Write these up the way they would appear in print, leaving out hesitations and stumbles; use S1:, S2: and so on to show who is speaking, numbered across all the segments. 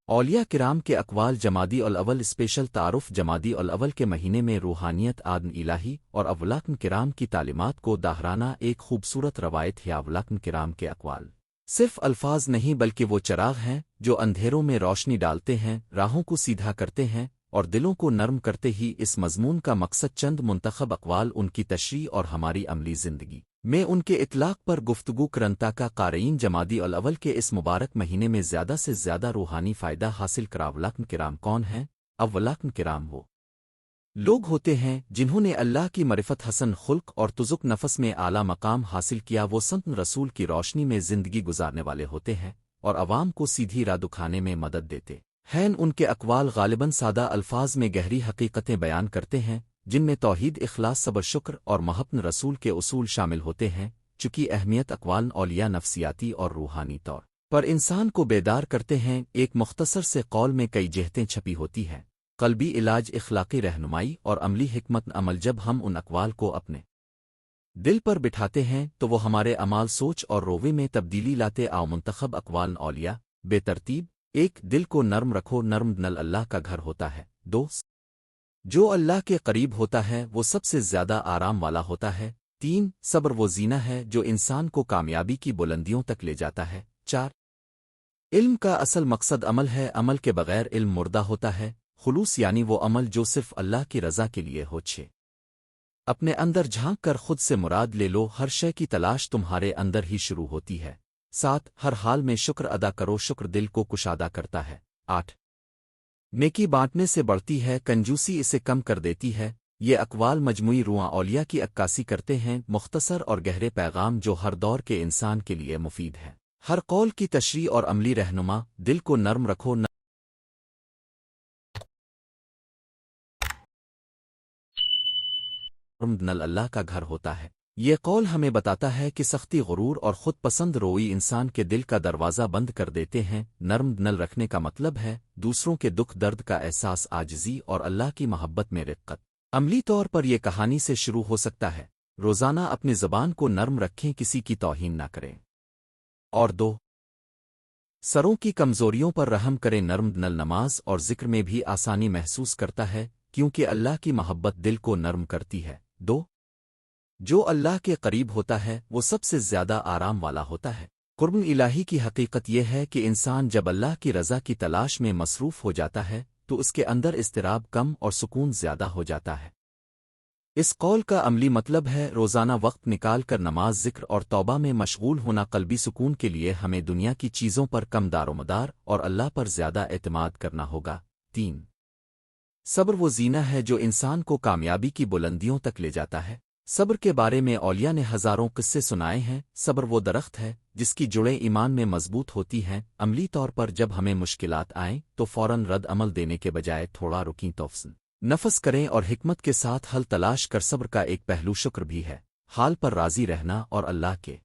S1: اولیاء کرام کے اقوال جمادی الاول اسپیشل تعارف جمادی الاول کے مہینے میں روحانیت آدم الہی اور اولاکن کرام کی تعلیمات کو دہرانا ایک خوبصورت روایت ہے۔ اولاکن کرام کے اقوال صرف الفاظ نہیں بلکہ وہ چراغ ہیں جو اندھیروں میں روشنی ڈالتے ہیں، راہوں کو سیدھا کرتے ہیں اور دلوں کو نرم کرتے ہی۔ اس مضمون کا مقصد چند منتخب اقوال ان کی تشریح اور ہماری عملی زندگی میں ان کے اطلاق پر گفتگو کرنتا کا قارئین جمادی الاول کے اس مبارک مہینے میں زیادہ سے زیادہ روحانی فائدہ حاصل کرا۔ اولاکن کرام کون ہیں؟ اولاکن کرام وہ لوگ ہوتے ہیں جنہوں نے اللہ کی معرفت، حسن خلق اور تزک نفس میں اعلیٰ مقام حاصل کیا۔ وہ سنت رسول کی روشنی میں زندگی گزارنے والے ہوتے ہیں اور عوام کو سیدھی راہ دکھانے میں مدد دیتے ہیں۔ ان کے اقوال غالباً سادہ الفاظ میں گہری حقیقتیں بیان کرتے ہیں، جن میں توحید، اخلاص، صبر، شکر اور محبت رسول کے اصول شامل ہوتے ہیں۔ چونکہ اہمیت اقوال اولیاء نفسیاتی اور روحانی طور پر انسان کو بیدار کرتے ہیں، ایک مختصر سے قول میں کئی جہتیں چھپی ہوتی ہیں: قلبی علاج، اخلاقی رہنمائی اور عملی حکمت عمل۔ جب ہم ان اقوال کو اپنے دل پر بٹھاتے ہیں تو وہ ہمارے اعمال، سوچ اور رویے میں تبدیلی لاتے۔ منتخب اقوال اولیاء بے ترتیب: 1 دل کو نرم رکھو، نرم دل اللہ کا گھر ہوتا ہے۔ 2 جو اللہ کے قریب ہوتا ہے وہ سب سے زیادہ آرام والا ہوتا ہے۔ 3 صبر وہ زینہ ہے جو انسان کو کامیابی کی بلندیوں تک لے جاتا ہے۔ 4 علم کا اصل مقصد عمل ہے، عمل کے بغیر علم مردہ ہوتا ہے۔ خلوص یعنی وہ عمل جو صرف اللہ کی رضا کے لیے ہو۔ 6 اپنے اندر جھانک کر خود سے مراد لے لو، ہر شے کی تلاش تمہارے اندر ہی شروع ہوتی ہے۔ 7 ہر حال میں شکر ادا کرو، شکر دل کو کشادہ کرتا ہے۔ 8 نیکی بانٹنے سے بڑھتی ہے، کنجوسی اسے کم کر دیتی ہے۔ یہ اقوال مجموعی روحاں اولیاء کی عکاسی کرتے ہیں، مختصر اور گہرے پیغام جو ہر دور کے انسان کے لیے مفید ہے۔ ہر قول کی تشریح اور عملی رہنما: دل کو نرم رکھو، نرم دل اللہ کا گھر ہوتا ہے۔ یہ قول ہمیں بتاتا ہے کہ سختی، غرور اور خود پسند روئی انسان کے دل کا دروازہ بند کر دیتے ہیں۔ نرم دل رکھنے کا مطلب ہے دوسروں کے دکھ درد کا احساس، عاجزی اور اللہ کی محبت میں رقت۔ عملی طور پر یہ کہانی سے شروع ہو سکتا ہے: روزانہ اپنی زبان کو نرم رکھیں، کسی کی توہین نہ کریں، اور 2 سروں کی کمزوریوں پر رحم کریں۔ نرم دل نماز اور ذکر میں بھی آسانی محسوس کرتا ہے کیونکہ اللہ کی محبت دل کو نرم کرتی ہے۔ 2 جو اللہ کے قریب ہوتا ہے وہ سب سے زیادہ آرام والا ہوتا ہے۔ قرب الہی کی حقیقت یہ ہے کہ انسان جب اللہ کی رضا کی تلاش میں مصروف ہو جاتا ہے تو اس کے اندر اضطراب کم اور سکون زیادہ ہو جاتا ہے۔ اس قول کا عملی مطلب ہے روزانہ وقت نکال کر نماز، ذکر اور توبہ میں مشغول ہونا۔ قلبی سکون کے لیے ہمیں دنیا کی چیزوں پر کم دار و مدار اور اللہ پر زیادہ اعتماد کرنا ہوگا۔ 3 صبر وہ زینہ ہے جو انسان کو کامیابی کی بلندیوں تک لے جاتا ہے۔ صبر کے بارے میں اولیاء نے ہزاروں قصے سنائے ہیں۔ صبر وہ درخت ہے جس کی جڑیں ایمان میں مضبوط ہوتی ہیں۔ عملی طور پر جب ہمیں مشکلات آئیں تو فوراً رد عمل دینے کے بجائے تھوڑا رکیں، توفسن نفس کریں اور حکمت کے ساتھ حل تلاش کر۔ صبر کا ایک پہلو شکر بھی ہے، حال پر راضی رہنا اور اللہ کے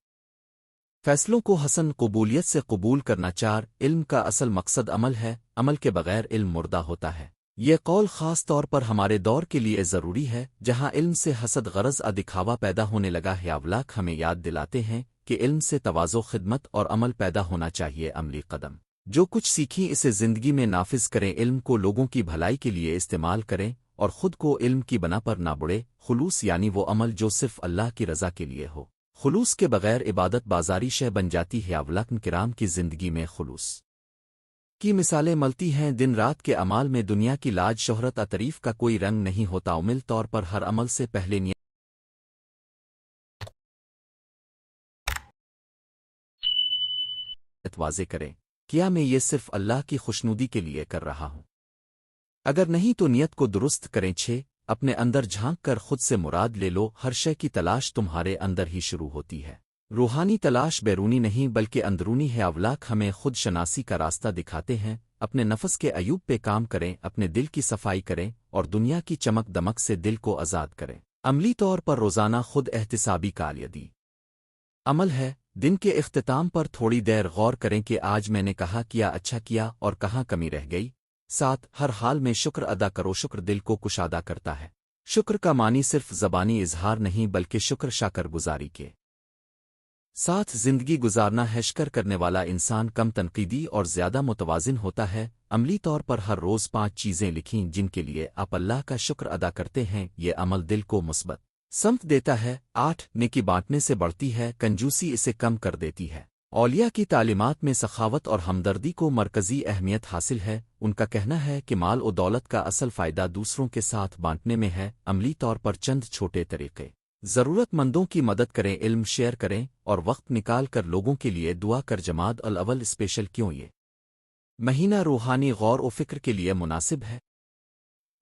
S1: فیصلوں کو حسن قبولیت سے قبول کرنا۔ 4 علم کا اصل مقصد عمل ہے، عمل کے بغیر علم مردہ ہوتا ہے۔ یہ قول خاص طور پر ہمارے دور کے لیے ضروری ہے جہاں علم سے حسد، غرض دکھاوا پیدا ہونے لگا ہے۔ اولاک ہمیں یاد دلاتے ہیں کہ علم سے تواضع، خدمت اور عمل پیدا ہونا چاہیے۔ عملی قدم: جو کچھ سیکھیں اسے زندگی میں نافذ کریں، علم کو لوگوں کی بھلائی کے لیے استعمال کریں اور خود کو علم کی بنا پر نہ بڑھے۔ خلوص یعنی وہ عمل جو صرف اللہ کی رضا کے لیے ہو۔ خلوص کے بغیر عبادت بازاری شے بن جاتی ہے۔ اولاکن کرام کی زندگی میں خلوص کی مثالیں ملتی ہیں۔ دن رات کے اعمال میں دنیا کی لاج، شہرت، تعریف کا کوئی رنگ نہیں ہوتا۔ عمل طور پر ہر عمل سے پہلے نیت واضح کریں، کیا میں یہ صرف اللہ کی خوشنودی کے لیے کر رہا ہوں؟ اگر نہیں تو نیت کو درست کریں۔ 6 اپنے اندر جھانک کر خود سے مراد لے لو، ہر شے کی تلاش تمہارے اندر ہی شروع ہوتی ہے۔ روحانی تلاش بیرونی نہیں بلکہ اندرونی ہے۔ اولاک ہمیں خود شناسی کا راستہ دکھاتے ہیں۔ اپنے نفس کے عیوب پہ کام کریں، اپنے دل کی صفائی کریں اور دنیا کی چمک دمک سے دل کو آزاد کریں۔ عملی طور پر روزانہ خود احتسابی کا عمل ہے، دن کے اختتام پر تھوڑی دیر غور کریں کہ آج میں نے کہا کیا اچھا کیا اور کہاں کمی رہ گئی۔ 7 ہر حال میں شکر ادا کرو، شکر دل کو کشادہ کرتا ہے۔ شکر کا معنی صرف زبانی اظہار نہیں بلکہ شکر شاکر گزاری کے ساتھ زندگی گزارنا ہے۔ شکر کرنے والا انسان کم تنقیدی اور زیادہ متوازن ہوتا ہے۔ عملی طور پر ہر روز 5 چیزیں لکھیں جن کے لیے آپ اللہ کا شکر ادا کرتے ہیں۔ یہ عمل دل کو مثبت سمت دیتا ہے۔ 8 نیکی بانٹنے سے بڑھتی ہے، کنجوسی اسے کم کر دیتی ہے۔ اولیاء کی تعلیمات میں سخاوت اور ہمدردی کو مرکزی اہمیت حاصل ہے۔ ان کا کہنا ہے کہ مال و دولت کا اصل فائدہ دوسروں کے ساتھ بانٹنے میں ہے۔ عملی طور پر چند چھوٹے طریقے: ضرورت مندوں کی مدد کریں، علم شیئر کریں اور وقت نکال کر لوگوں کے لیے دعا کر۔ جمادی الاول اسپیشل کیوں یہ مہینہ روحانی غور و فکر کے لیے مناسب ہے؟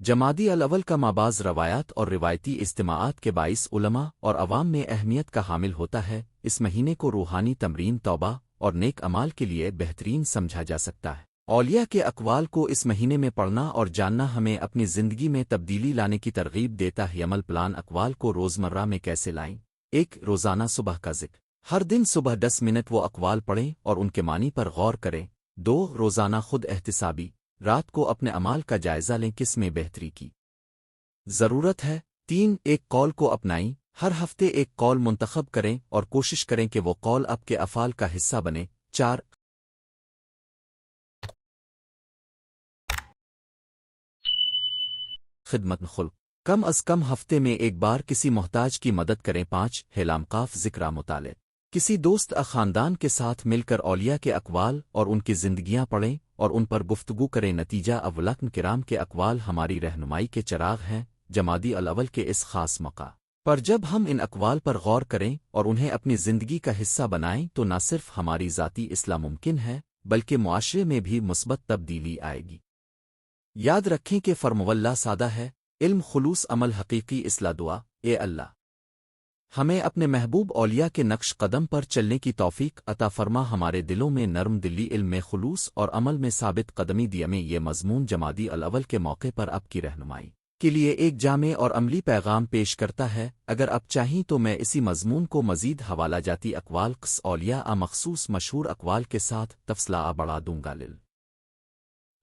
S1: جمادی الاول کا مابعض روایات اور روایتی اجتماعات کے باعث علماء اور عوام میں اہمیت کا حامل ہوتا ہے۔ اس مہینے کو روحانی تمرین، توبہ اور نیک اعمال کے لیے بہترین سمجھا جا سکتا ہے۔ اولیاء کے اقوال کو اس مہینے میں پڑھنا اور جاننا ہمیں اپنی زندگی میں تبدیلی لانے کی ترغیب دیتا ہے۔ عمل پلان: اقوال کو روزمرہ میں کیسے لائیں؟ 1 روزانہ صبح کا ذکر: ہر دن صبح 10 منٹ وہ اقوال پڑھیں اور ان کے معنی پر غور کریں۔ 2 روزانہ خود احتسابی: رات کو اپنے اعمال کا جائزہ لیں، کس میں بہتری کی ضرورت ہے۔ 3 ایک قول کو اپنائیں: ہر ہفتے ایک قول منتخب کریں اور کوشش کریں کہ وہ قول آپ کے افعال کا حصہ بنے۔ 4 خدمت خلق: کم از کم ہفتے میں ایک بار کسی محتاج کی مدد کریں۔ 5 حلام قاف ذکر مطالعہ: کسی دوست یا خاندان کے ساتھ مل کر اولیاء کے اقوال اور ان کی زندگیاں پڑھیں اور ان پر گفتگو کریں۔ نتیجہ: اولاد کرام کے اقوال ہماری رہنمائی کے چراغ ہیں۔ جمادی الاول کے اس خاص موقع پر جب ہم ان اقوال پر غور کریں اور انہیں اپنی زندگی کا حصہ بنائیں تو نہ صرف ہماری ذاتی اصلاح ممکن ہے بلکہ معاشرے میں بھی مثبت تبدیلی آئے گی۔ یاد رکھیں کہ فرمولہ سادہ ہے: علم، خلوص، عمل، حقیقی اصلاح۔ دعا: اے اللہ، ہمیں اپنے محبوب اولیاء کے نقش قدم پر چلنے کی توفیق عطا فرما، ہمارے دلوں میں نرم دلی، علم میں خلوص اور عمل میں ثابت قدمی دی۔ میں یہ مضمون جمادی الاول کے موقع پر آپ کی رہنمائی کے لیے ایک جامع اور عملی پیغام پیش کرتا ہے۔ اگر آپ چاہیں تو میں اسی مضمون کو مزید حوالہ جاتی اقوال، قص اولیاء مخصوص مشہور اقوال کے ساتھ تفصیلات بڑھا دوں گا۔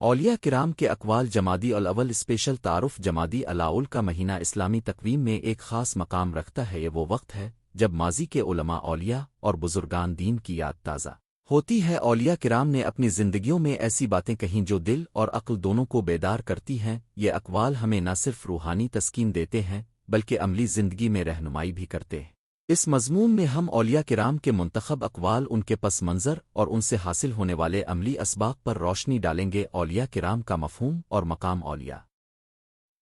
S1: اولیاء کرام کے اقوال: جمادی الاول اسپیشل تعارف: جمادی الاول کا مہینہ اسلامی تقویم میں ایک خاص مقام رکھتا ہے۔ یہ وہ وقت ہے جب ماضی کے علماء، اولیاء اور بزرگان دین کی یاد تازہ ہوتی ہے۔ اولیاء کرام نے اپنی زندگیوں میں ایسی باتیں کہیں جو دل اور عقل دونوں کو بیدار کرتی ہیں۔ یہ اقوال ہمیں نہ صرف روحانی تسکین دیتے ہیں بلکہ عملی زندگی میں رہنمائی بھی کرتے ہیں۔ اس مضمون میں ہم اولیاء کرام کے منتخب اقوال، ان کے پس منظر اور ان سے حاصل ہونے والے عملی اسباق پر روشنی ڈالیں گے۔ اولیاء کرام کا مفہوم اور مقام: اولیاء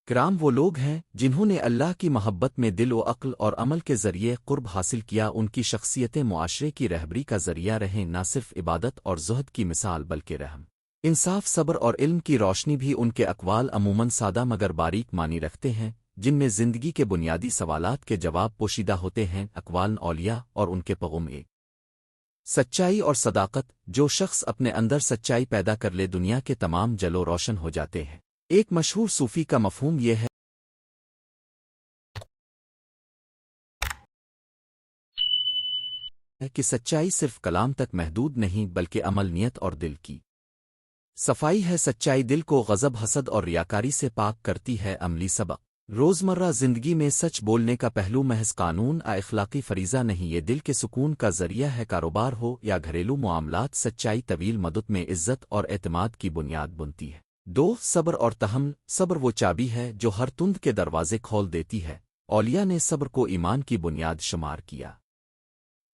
S1: کرام وہ لوگ ہیں جنہوں نے اللہ کی محبت میں دل و عقل اور عمل کے ذریعے قرب حاصل کیا۔ ان کی شخصیتیں معاشرے کی رہبری کا ذریعہ رہیں، نہ صرف عبادت اور زہد کی مثال بلکہ رحم، انصاف، صبر اور علم کی روشنی بھی۔ ان کے اقوال عموماً سادہ مگر باریک معنی رکھتے ہیں جن میں زندگی کے بنیادی سوالات کے جواب پوشیدہ ہوتے ہیں۔ اقوال اولیاء اور ان کے پیغام: ایک سچائی اور صداقت: جو شخص اپنے اندر سچائی پیدا کر لے دنیا کے تمام جلو روشن ہو جاتے ہیں۔ ایک مشہور صوفی کا مفہوم یہ ہے کہ سچائی صرف کلام تک محدود نہیں بلکہ عمل، نیت اور دل کی صفائی ہے۔ سچائی دل کو غضب، حسد اور ریاکاری سے پاک کرتی ہے۔ عملی سبق: روزمرہ زندگی میں سچ بولنے کا پہلو محض قانون اخلاقی فریضہ نہیں، یہ دل کے سکون کا ذریعہ ہے۔ کاروبار ہو یا گھریلو معاملات، سچائی طویل مدت میں عزت اور اعتماد کی بنیاد بنتی ہے۔ 2 صبر اور تحمل: صبر وہ چابی ہے جو ہر تند کے دروازے کھول دیتی ہے۔ اولیاء نے صبر کو ایمان کی بنیاد شمار کیا۔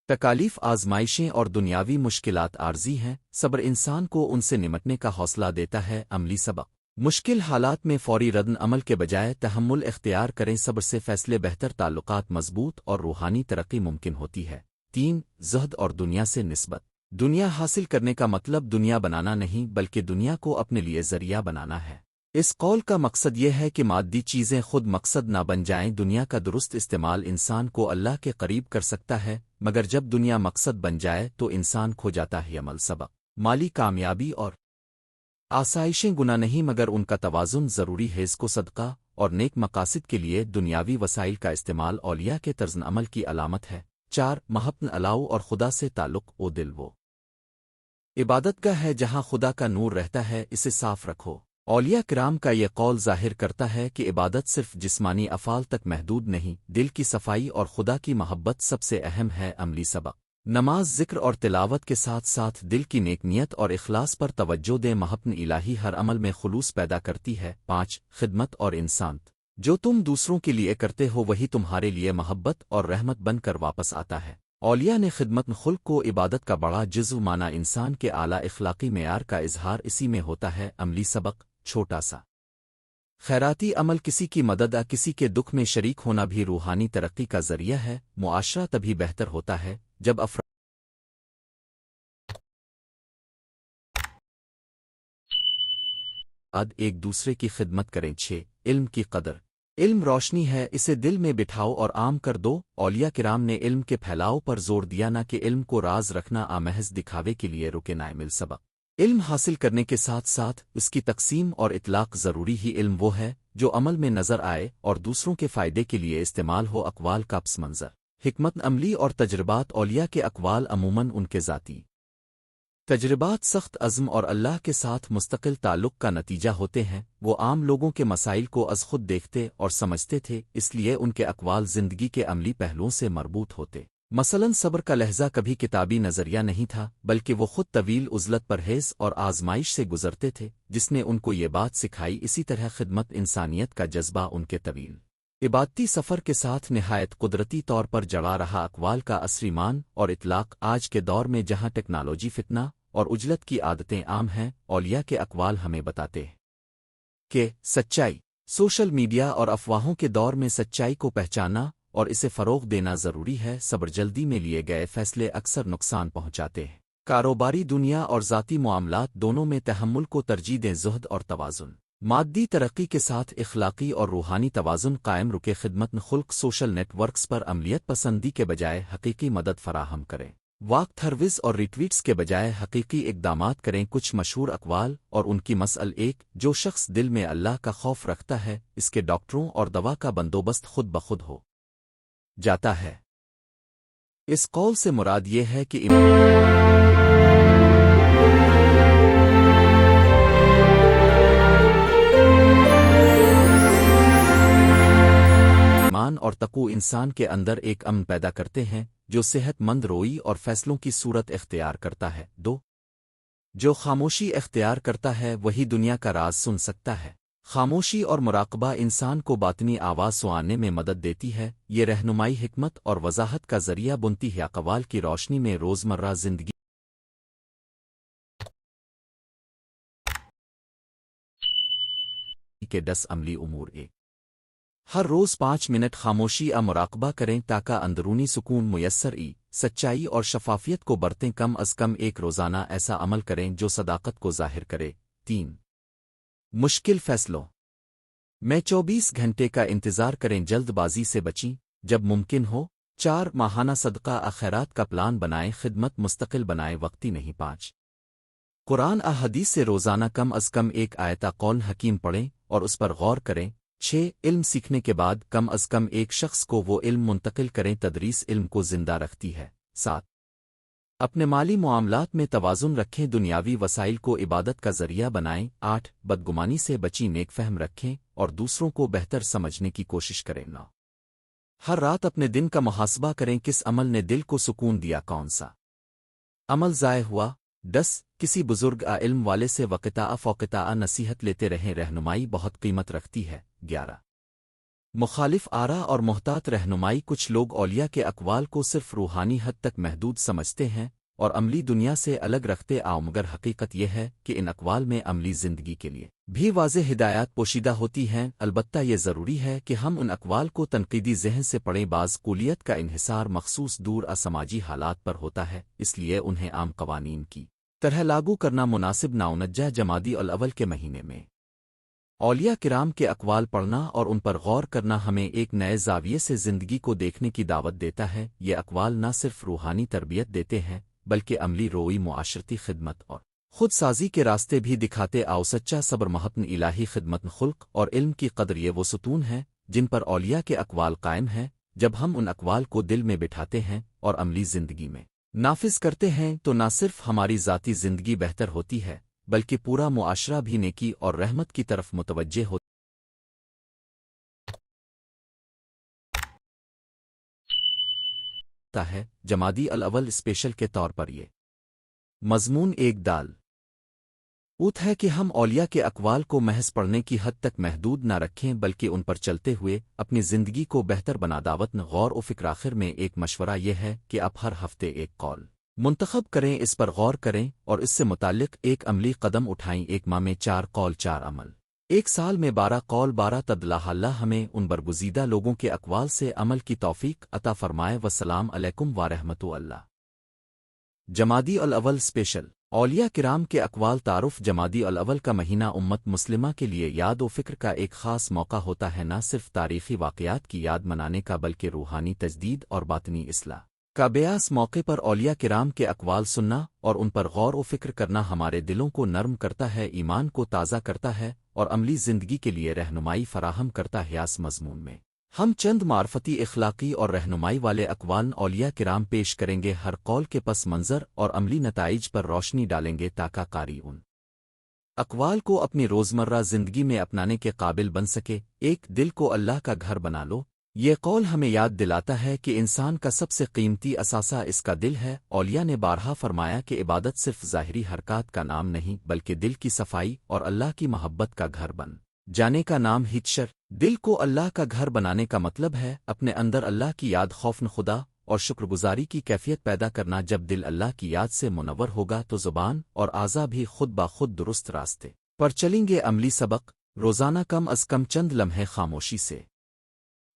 S1: تکالیف، آزمائشیں اور دنیاوی مشکلات عارضی ہیں، صبر انسان کو ان سے نمٹنے کا حوصلہ دیتا ہے۔ عملی سبق: مشکل حالات میں فوری ردن عمل کے بجائے تحمل اختیار کریں، صبر سے فیصلے بہتر، تعلقات مضبوط اور روحانی ترقی ممکن ہوتی ہے۔ 3 زہد اور دنیا سے نسبت: دنیا حاصل کرنے کا مطلب دنیا بنانا نہیں بلکہ دنیا کو اپنے لیے ذریعہ بنانا ہے۔ اس قول کا مقصد یہ ہے کہ مادی چیزیں خود مقصد نہ بن جائیں۔ دنیا کا درست استعمال انسان کو اللہ کے قریب کر سکتا ہے مگر جب دنیا مقصد بن جائے تو انسان کھو جاتا ہے۔ عمل سبق: مالی کامیابی اور آسائشیں گناہ نہیں مگر ان کا توازن ضروری ہے۔ اس کو صدقہ اور نیک مقاصد کے لیے دنیاوی وسائل کا استعمال اولیاء کے طرز عمل کی علامت ہے۔ 4 محبت الاؤ اور خدا سے تعلق او دل وہ عبادت گاہ ہے جہاں خدا کا نور رہتا ہے، اسے صاف رکھو۔ اولیاء کرام کا یہ قول ظاہر کرتا ہے کہ عبادت صرف جسمانی افعال تک محدود نہیں، دل کی صفائی اور خدا کی محبت سب سے اہم ہے۔ عملی سبق: نماز، ذکر اور تلاوت کے ساتھ ساتھ دل کی نیک نیت اور اخلاص پر توجہ دیں۔ محبت الہی ہر عمل میں خلوص پیدا کرتی ہے۔ 5 خدمت اور انسانیت: جو تم دوسروں کے لیے کرتے ہو وہی تمہارے لیے محبت اور رحمت بن کر واپس آتا ہے۔ اولیاء نے خدمت خلق کو عبادت کا بڑا جزو مانا۔ انسان کے اعلیٰ اخلاقی معیار کا اظہار اسی میں ہوتا ہے۔ عملی سبق: چھوٹا سا خیراتی عمل، کسی کی مدد یا کسی کے دکھ میں شریک ہونا بھی روحانی ترقی کا ذریعہ ہے۔ معاشرہ تبھی بہتر ہوتا ہے جب افراد ایک دوسرے کی خدمت کریں۔ 6 علم کی قدر: علم روشنی ہے، اسے دل میں بٹھاؤ اور عام کر دو۔ اولیاء کرام نے علم کے پھیلاؤ پر زور دیا، نہ کہ علم کو راز رکھنا محض دکھاوے کے لیے رکے۔ نہ عمل سبق: علم حاصل کرنے کے ساتھ ساتھ اس کی تقسیم اور اطلاق ضروری ہی۔ علم وہ ہے جو عمل میں نظر آئے اور دوسروں کے فائدے کے لیے استعمال ہو۔ اقوال کا پس منظر: حکمت عملی اور تجربات: اولیاء کے اقوال عموماً ان کے ذاتی تجربات، سخت عزم اور اللہ کے ساتھ مستقل تعلق کا نتیجہ ہوتے ہیں۔ وہ عام لوگوں کے مسائل کو از خود دیکھتے اور سمجھتے تھے، اس لیے ان کے اقوال زندگی کے عملی پہلوؤں سے مربوط ہوتے۔ مثلاً صبر کا لہجہ کبھی کتابی نظریہ نہیں تھا، بلکہ وہ خود طویل عزلت، پرہیز اور آزمائش سے گزرتے تھے جس نے ان کو یہ بات سکھائی۔ اسی طرح خدمت، انسانیت کا جذبہ ان کے طویل عبادتی سفر کے ساتھ نہایت قدرتی طور پر جڑا رہا۔ اقوال کا اثر مان اور اطلاق: آج کے دور میں جہاں ٹیکنالوجی، فتنہ اور عجلت کی عادتیں عام ہیں، اولیاء کے اقوال ہمیں بتاتے ہیں کہ سچائی سوشل میڈیا اور افواہوں کے دور میں سچائی کو پہچاننا اور اسے فروغ دینا ضروری ہے۔ صبر: جلدی میں لیے گئے فیصلے اکثر نقصان پہنچاتے ہیں۔ کاروباری دنیا اور ذاتی معاملات دونوں میں تحمل کو ترجیح دیں۔ زہد اور توازن: مادی ترقی کے ساتھ اخلاقی اور روحانی توازن قائم رکھے۔ خدمت خلق: سوشل نیٹ ورکس پر عملیت پسندی کے بجائے حقیقی مدد فراہم کریں۔ واک تھرویز اور ریٹویٹس کے بجائے حقیقی اقدامات کریں۔ کچھ مشہور اقوال اور ان کی مسئلہ: 1 جو شخص دل میں اللہ کا خوف رکھتا ہے، اس کے ڈاکٹروں اور دوا کا بندوبست خود بخود ہو جاتا ہے۔ اس قول سے مراد یہ ہے کہ ایمان اور تقوی انسان کے اندر ایک امن پیدا کرتے ہیں جو صحت مند روی اور فیصلوں کی صورت اختیار کرتا ہے۔ 2 جو خاموشی اختیار کرتا ہے وہی دنیا کا راز سن سکتا ہے۔ خاموشی اور مراقبہ انسان کو باطنی آواز سنانے میں مدد دیتی ہے۔ یہ رہنمائی حکمت اور وضاحت کا ذریعہ بنتی ہے۔ اقوال کی روشنی میں روزمرہ زندگی کے 10 عملی امور: 1 ہر روز 5 منٹ خاموشی یا مراقبہ کریں تاکہ اندرونی سکون میسر ای۔ سچائی اور شفافیت کو برتیں، کم از کم ایک روزانہ ایسا عمل کریں جو صداقت کو ظاہر کرے۔ 3 مشکل فیصلوں میں 24 گھنٹے کا انتظار کریں، جلد بازی سے بچیں جب ممکن ہو۔ 4 ماہانہ صدقہ خیرات کا پلان بنائیں، خدمت مستقل بنائیں، وقتی نہیں۔ 5 قرآن حدیث سے روزانہ کم از کم ایک آیتہ قول حکیم پڑھیں اور اس پر غور کریں۔ 6 علم سیکھنے کے بعد کم از کم ایک شخص کو وہ علم منتقل کریں، تدریس علم کو زندہ رکھتی ہے۔ 7 اپنے مالی معاملات میں توازن رکھیں، دنیاوی وسائل کو عبادت کا ذریعہ بنائیں۔ 8 بدگمانی سے بچیں، نیک فہم رکھیں اور دوسروں کو بہتر سمجھنے کی کوشش کریں۔ 9 ہر رات اپنے دن کا محاسبہ کریں، کس عمل نے دل کو سکون دیا، کون سا عمل ضائع ہوا۔ 10 کسی بزرگ علم والے سے وقتاء فوقتاء نصیحت لیتے رہیں، رہنمائی بہت قیمت رکھتی ہے۔ 11 مخالف آرا اور محتاط رہنمائی: کچھ لوگ اولیاء کے اقوال کو صرف روحانی حد تک محدود سمجھتے ہیں اور عملی دنیا سے الگ رکھتے مگر حقیقت یہ ہے کہ ان اقوال میں عملی زندگی کے لیے بھی واضح ہدایات پوشیدہ ہوتی ہیں۔ البتہ یہ ضروری ہے کہ ہم ان اقوال کو تنقیدی ذہن سے پڑھیں۔ بعض قولیت کا انحصار مخصوص دور سماجی حالات پر ہوتا ہے، اس لیے انہیں عام قوانین کی طرح لاگو کرنا مناسب نہ۔ 49 جمادی الاول کے مہینے میں اولیاء کرام کے اقوال پڑھنا اور ان پر غور کرنا ہمیں ایک نئے زاویے سے زندگی کو دیکھنے کی دعوت دیتا ہے۔ یہ اقوال نہ صرف روحانی تربیت دیتے ہیں بلکہ عملی روی، معاشرتی خدمت اور خود سازی کے راستے بھی دکھاتے۔ آؤ سچا صبر، محبت الہی، خدمت خلق اور علم کی قدر، یہ وہ ستون ہیں جن پر اولیاء کے اقوال قائم ہیں جب ہم ان اقوال کو دل میں بٹھاتے ہیں اور عملی زندگی میں نافذ کرتے ہیں تو نہ صرف ہماری ذاتی زندگی بہتر ہوتی ہے بلکہ پورا معاشرہ بھی نیکی اور رحمت کی طرف متوجہ ہوتا ہے۔ جمادی الاول اسپیشل کے طور پر یہ مضمون ایک دال اوت ہے کہ ہم اولیاء کے اقوال کو محض پڑھنے کی حد تک محدود نہ رکھیں بلکہ ان پر چلتے ہوئے اپنی زندگی کو بہتر بنا دعوت غور و فکر۔ آخر میں ایک مشورہ یہ ہے کہ آپ ہر ہفتے ایک قول منتخب کریں، اس پر غور کریں اور اس سے متعلق ایک عملی قدم اٹھائیں۔ ایک ماہ میں 4 قول 4 عمل، ایک سال میں 12 قول 12 تبدیلی۔ اللہ ہمیں ان برگزیدہ لوگوں کے اقوال سے عمل کی توفیق عطا فرمائے۔ والسلام علیکم ورحمۃ اللہ۔ جمادی الاول اسپیشل اولیاء کرام کے اقوال۔ تعارف۔ جمادی الاول کا مہینہ امت مسلمہ کے لیے یاد و فکر کا ایک خاص موقع ہوتا ہے، نہ صرف تاریخی واقعات کی یاد منانے کا بلکہ روحانی تجدید اور باطنی اصلاح کا بیاس۔ موقع پر اولیاء کرام کے اقوال سننا اور ان پر غور و فکر کرنا ہمارے دلوں کو نرم کرتا ہے، ایمان کو تازہ کرتا ہے اور عملی زندگی کے لیے رہنمائی فراہم کرتا ہے۔ اس مضمون میں ہم چند معرفتی، اخلاقی اور رہنمائی والے اقوال اولیاء کرام پیش کریں گے۔ ہر قول کے پس منظر اور عملی نتائج پر روشنی ڈالیں گے تاکہ قاری ان اقوال کو اپنی روزمرہ زندگی میں اپنانے کے قابل بن سکے۔ ایک دل کو اللہ کا گھر بنا لو۔ یہ قول ہمیں یاد دلاتا ہے کہ انسان کا سب سے قیمتی اثاثہ اس کا دل ہے۔ اولیاء نے بارہا فرمایا کہ عبادت صرف ظاہری حرکات کا نام نہیں بلکہ دل کی صفائی اور اللہ کی محبت کا گھر بن جانے کا نام ہچشر۔ دل کو اللہ کا گھر بنانے کا مطلب ہے اپنے اندر اللہ کی یاد، خوف خدا اور شکر گزاری کی کیفیت پیدا کرنا۔ جب دل اللہ کی یاد سے منور ہوگا تو زبان اور اعضاء بھی خود بخود درست راستے پر چلیں گے۔ عملی سبق۔ روزانہ کم از کم چند لمحے خاموشی سے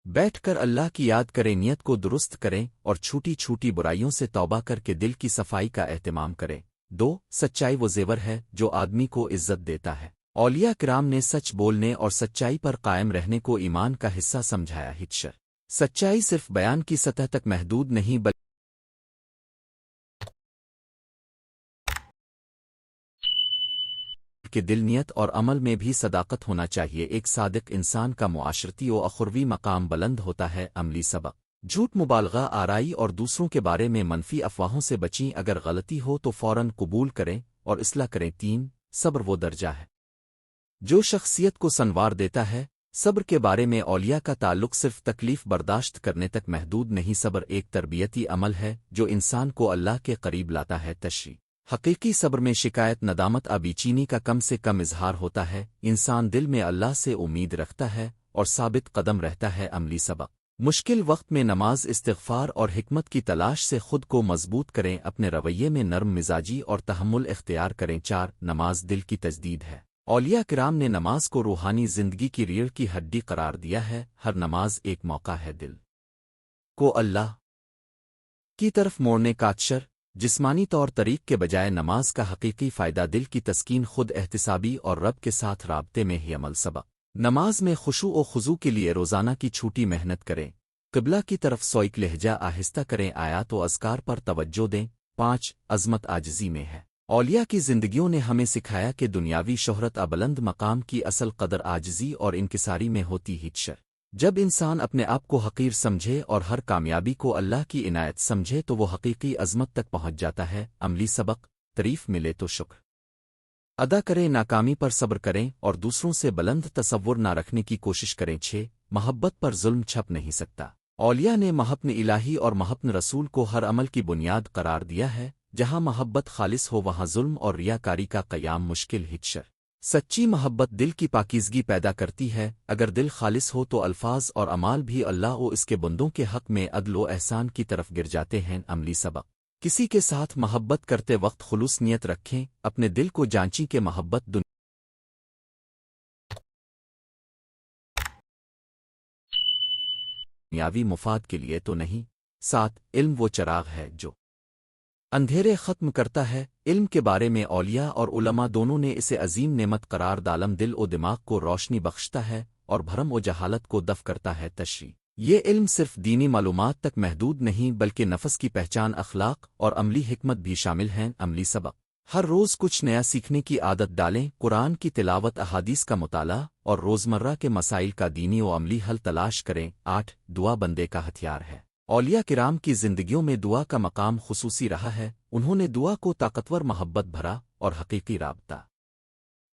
S1: بیٹھ کر اللہ کی یاد کریں، نیت کو درست کریں اور چھوٹی چھوٹی برائیوں سے توبہ کر کے دل کی صفائی کا اہتمام کریں۔ 2 سچائی وہ زیور ہے جو آدمی کو عزت دیتا ہے۔ اولیاء کرام نے سچ بولنے اور سچائی پر قائم رہنے کو ایمان کا حصہ سمجھایا۔ ہچشر سچائی صرف بیان کی سطح تک محدود نہیں بلکہ دل، نیت اور عمل میں بھی صداقت ہونا چاہیے۔ ایک صادق انسان کا معاشرتی و اخروی مقام بلند ہوتا ہے۔ عملی سبق۔ جھوٹ، مبالغہ آرائی اور دوسروں کے بارے میں منفی افواہوں سے بچیں۔ اگر غلطی ہو تو فوراً قبول کریں اور اصلاح کریں۔ 3 صبر وہ درجہ ہے جو شخصیت کو سنوار دیتا ہے۔ صبر کے بارے میں اولیاء کا تعلق صرف تکلیف برداشت کرنے تک محدود نہیں۔ صبر ایک تربیتی عمل ہے جو انسان کو اللہ کے قریب لاتا ہے۔ تشریح۔ حقیقی صبر میں شکایت، ندامت، بے چینی کا کم سے کم اظہار ہوتا ہے۔ انسان دل میں اللہ سے امید رکھتا ہے اور ثابت قدم رہتا ہے۔ عملی سبق۔ مشکل وقت میں نماز، استغفار اور حکمت کی تلاش سے خود کو مضبوط کریں۔ اپنے رویے میں نرم مزاجی اور تحمل اختیار کریں۔ 4 نماز دل کی تجدید ہے۔ اولیاء کرام نے نماز کو روحانی زندگی کی ریڑھ کی ہڈی قرار دیا ہے۔ ہر نماز ایک موقع ہے دل کو اللہ کی طرف موڑنے کا۔ اکثر جسمانی طور طریق کے بجائے نماز کا حقیقی فائدہ دل کی تسکین، خود احتسابی اور رب کے ساتھ رابطے میں ہی عمل۔ سبق۔ نماز میں خشوع و خضوع کے لیے روزانہ کی چھوٹی محنت کریں۔ قبلہ کی طرف سوئک لہجہ آہستہ کریں۔ آیات و اذکار پر توجہ دیں۔ 5 عظمت عاجزی میں ہے۔ اولیاء کی زندگیوں نے ہمیں سکھایا کہ دنیاوی شہرت، بلند مقام کی اصل قدر عاجزی اور انکساری میں ہوتی۔ ہچشر جب انسان اپنے آپ کو حقیر سمجھے اور ہر کامیابی کو اللہ کی عنایت سمجھے تو وہ حقیقی عظمت تک پہنچ جاتا ہے۔ عملی سبق۔ تعریف ملے تو شکر ادا کریں، ناکامی پر صبر کریں اور دوسروں سے بلند تصور نہ رکھنے کی کوشش کریں۔ 6 محبت پر ظلم چھپ نہیں سکتا۔ اولیاء نے محبت الہی اور محبت رسول کو ہر عمل کی بنیاد قرار دیا ہے۔ جہاں محبت خالص ہو وہاں ظلم اور ریاکاری کا قیام مشکل۔ ہچشر سچی محبت دل کی پاکیزگی پیدا کرتی ہے۔ اگر دل خالص ہو تو الفاظ اور اعمال بھی اللہ و اس کے بندوں کے حق میں عدل و احسان کی طرف گر جاتے ہیں۔ عملی سبق۔ کسی کے ساتھ محبت کرتے وقت خلوص نیت رکھیں۔ اپنے دل کو جانچیں کہ محبت دنیاوی مفاد کے لیے تو نہیں۔ 7 علم وہ چراغ ہے جو اندھیرے ختم کرتا ہے۔ علم کے بارے میں اولیاء اور علماء دونوں نے اسے عظیم نعمت قرار دالم دل و دماغ کو روشنی بخشتا ہے اور بھرم و جہالت کو دفع کرتا ہے۔ تشریح یہ علم صرف دینی معلومات تک محدود نہیں بلکہ نفس کی پہچان، اخلاق اور عملی حکمت بھی شامل ہیں۔ عملی سبق۔ ہر روز کچھ نیا سیکھنے کی عادت ڈالیں، قرآن کی تلاوت، احادیث کا مطالعہ اور روزمرہ کے مسائل کا دینی و عملی حل تلاش کریں۔ 8 دعا بندے کا ہتھیار ہے۔ اولیاء کرام کی زندگیوں میں دعا کا مقام خصوصی رہا ہے، انہوں نے دعا کو طاقتور، محبت بھرا اور حقیقی رابطہ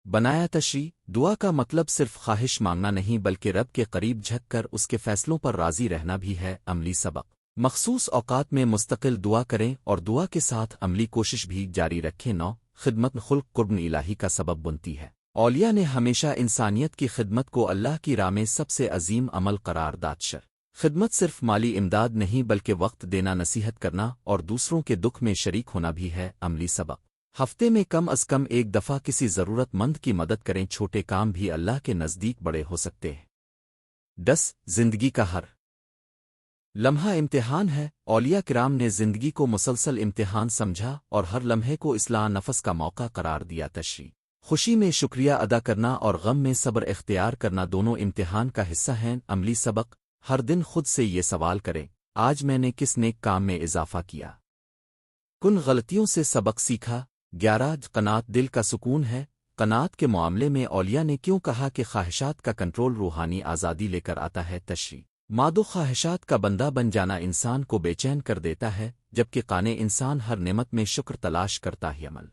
S1: بنایا۔ تشریح: دعا کا مطلب صرف خواہش مانگنا نہیں بلکہ رب کے قریب جھک کر اس کے فیصلوں پر راضی رہنا بھی ہے۔ عملی سبق: مخصوص اوقات میں مستقل دعا کریں اور دعا کے ساتھ عملی کوشش بھی جاری رکھیں۔ 9 خدمت خلق قرب الہی کا سبب بنتی ہے۔ اولیاء نے ہمیشہ انسانیت کی خدمت کو اللہ کی راہ میں سب سے عظیم عمل قرار دیا۔ خدمت صرف مالی امداد نہیں بلکہ وقت دینا، نصیحت کرنا اور دوسروں کے دکھ میں شریک ہونا بھی ہے۔ عملی سبق: ہفتے میں کم از کم ایک دفعہ کسی ضرورت مند کی مدد کریں، چھوٹے کام بھی اللہ کے نزدیک بڑے ہو سکتے ہیں۔ 10 زندگی کا ہر لمحہ امتحان ہے۔ اولیاء کرام نے زندگی کو مسلسل امتحان سمجھا اور ہر لمحے کو اصلاح نفس کا موقع قرار دیا۔ تشریح: خوشی میں شکریہ ادا کرنا اور غم میں صبر اختیار کرنا دونوں امتحان کا حصہ ہیں۔ عملی سبق: ہر دن خود سے یہ سوال کریں، آج میں نے کس نیک کام میں اضافہ کیا؟ کن غلطیوں سے سبق سیکھا؟ 11 قناعت دل کا سکون ہے۔ قناعت کے معاملے میں اولیاء نے کیوں کہا کہ خواہشات کا کنٹرول روحانی آزادی لے کر آتا ہے؟ تشریح: مادو خواہشات کا بندہ بن جانا انسان کو بے چین کر دیتا ہے، جبکہ قانع انسان ہر نعمت میں شکر تلاش کرتا ہے۔ عمل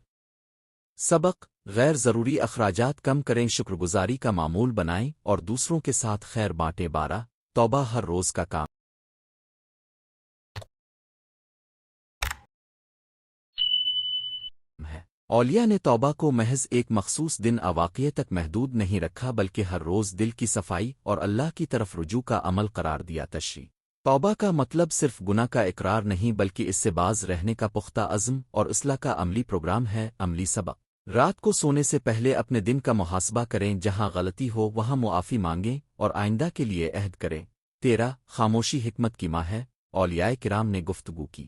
S1: سبق: غیر ضروری اخراجات کم کریں، شکر گزاری کا معمول بنائیں اور دوسروں کے ساتھ خیر بانٹیں۔ 12 توبہ ہر روز کا کام ہے۔ اولیاء نے توبہ کو محض ایک مخصوص دن واقعے تک محدود نہیں رکھا بلکہ ہر روز دل کی صفائی اور اللہ کی طرف رجوع کا عمل قرار دیا۔ تشریح: توبہ کا مطلب صرف گناہ کا اقرار نہیں بلکہ اس سے باز رہنے کا پختہ عزم اور اصلاح کا عملی پروگرام ہے۔ عملی سبق: رات کو سونے سے پہلے اپنے دن کا محاسبہ کریں، جہاں غلطی ہو وہاں معافی مانگیں اور آئندہ کے لیے عہد کریں۔ 13 خاموشی حکمت کی ماں ہے۔ اولیاء کرام نے گفتگو کی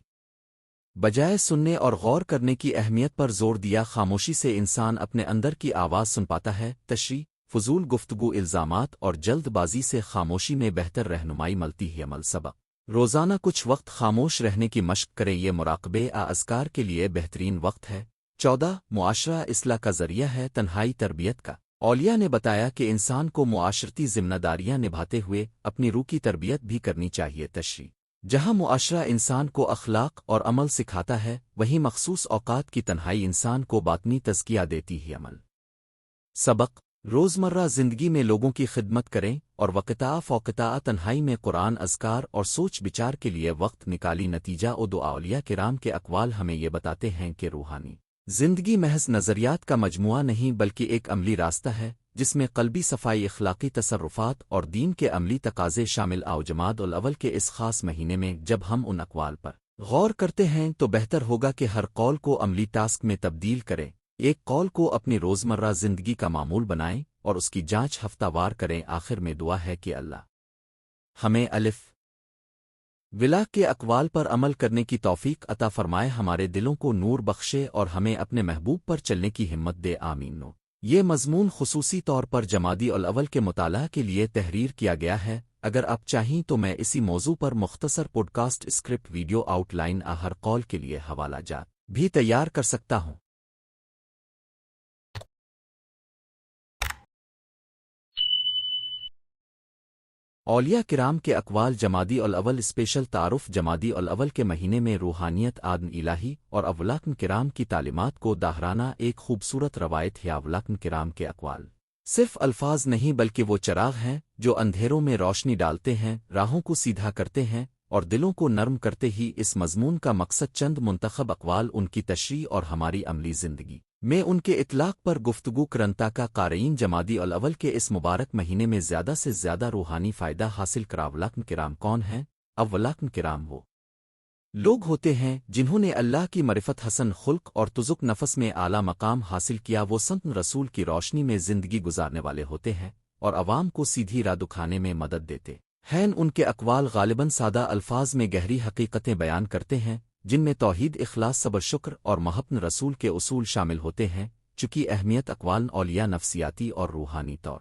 S1: بجائے سننے اور غور کرنے کی اہمیت پر زور دیا۔ خاموشی سے انسان اپنے اندر کی آواز سن پاتا ہے۔ تشریح: فضول گفتگو، الزامات اور جلد بازی سے خاموشی میں بہتر رہنمائی ملتی ہے۔ عمل سبق: روزانہ کچھ وقت خاموش رہنے کی مشق کریں، یہ مراقبے اذکار کے لیے بہترین وقت ہے۔ 14 معاشرہ اصلاح کا ذریعہ ہے۔ تنہائی تربیت کا اولیاء نے بتایا کہ انسان کو معاشرتی ذمہ داریاں نبھاتے ہوئے اپنی روح کی تربیت بھی کرنی چاہیے۔ تشریح: جہاں معاشرہ انسان کو اخلاق اور عمل سکھاتا ہے وہیں مخصوص اوقات کی تنہائی انسان کو باطنی تزکیہ دیتی ہے۔ عمل سبق: روزمرہ زندگی میں لوگوں کی خدمت کریں اور وقتاء فوقتاء تنہائی میں قرآن، اذکار اور سوچ بچار کے لیے وقت نکالی۔ نتیجہ دعا: اولیاء کرام کے اقوال ہمیں یہ بتاتے ہیں کہ روحانی زندگی محض نظریات کا مجموعہ نہیں بلکہ ایک عملی راستہ ہے جس میں قلبی صفائی، اخلاقی تصرفات اور دین کے عملی تقاضے شامل۔ جمادی الاول کے اس خاص مہینے میں جب ہم ان اقوال پر غور کرتے ہیں تو بہتر ہوگا کہ ہر قول کو عملی ٹاسک میں تبدیل کریں، ایک قول کو اپنی روزمرہ زندگی کا معمول بنائیں اور اس کی جانچ ہفتہ وار کریں۔ آخر میں دعا ہے کہ اللہ ہمیں الف ولا کے اقوال پر عمل کرنے کی توفیق عطا فرمائے، ہمارے دلوں کو نور بخشے اور ہمیں اپنے محبوب پر چلنے کی ہمت دے۔ آمین۔ یہ مضمون خصوصی طور پر جمادی الاول کے مطالعہ کے لیے تحریر کیا گیا ہے۔ اگر آپ چاہیں تو میں اسی موضوع پر مختصر podcast script, video outline ہر قول کے لیے حوالہ جات بھی تیار کر سکتا ہوں۔ اولیاء کرام کے اقوال جمادی الاول اسپیشل تعارف جمادی الاول کے مہینے میں روحانیت، آدم الہی اور اولیاء کرام کی تعلیمات کو دہرانا ایک خوبصورت روایت ہے۔ اولیاء کرام کے اقوال صرف الفاظ نہیں بلکہ وہ چراغ ہیں جو اندھیروں میں روشنی ڈالتے ہیں، راہوں کو سیدھا کرتے ہیں اور دلوں کو نرم کرتے ہی۔ اس مضمون کا مقصد چند منتخب اقوال، ان کی تشریح اور ہماری عملی زندگی میں ان کے اطلاق پر گفتگو کرنتا کا قارئین جمادی الاول کے اس مبارک مہینے میں زیادہ سے زیادہ روحانی فائدہ حاصل کرا۔ اولیاء کرام کون ہیں؟ اولیاء کرام وہ لوگ ہوتے ہیں جنہوں نے اللہ کی معرفت، حسن خلق اور تزک نفس میں اعلیٰ مقام حاصل کیا۔ وہ سنت رسول کی روشنی میں زندگی گزارنے والے ہوتے ہیں اور عوام کو سیدھی راہ دکھانے میں مدد دیتے ہیں۔ ان کے اقوال غالباً سادہ الفاظ میں گہری حقیقتیں بیان کرتے ہیں جن میں توحید، اخلاص، صبر، شکر اور محبت رسول کے اصول شامل ہوتے ہیں۔ چونکہ اہمیت اقوال اولیاء نفسیاتی اور روحانی طور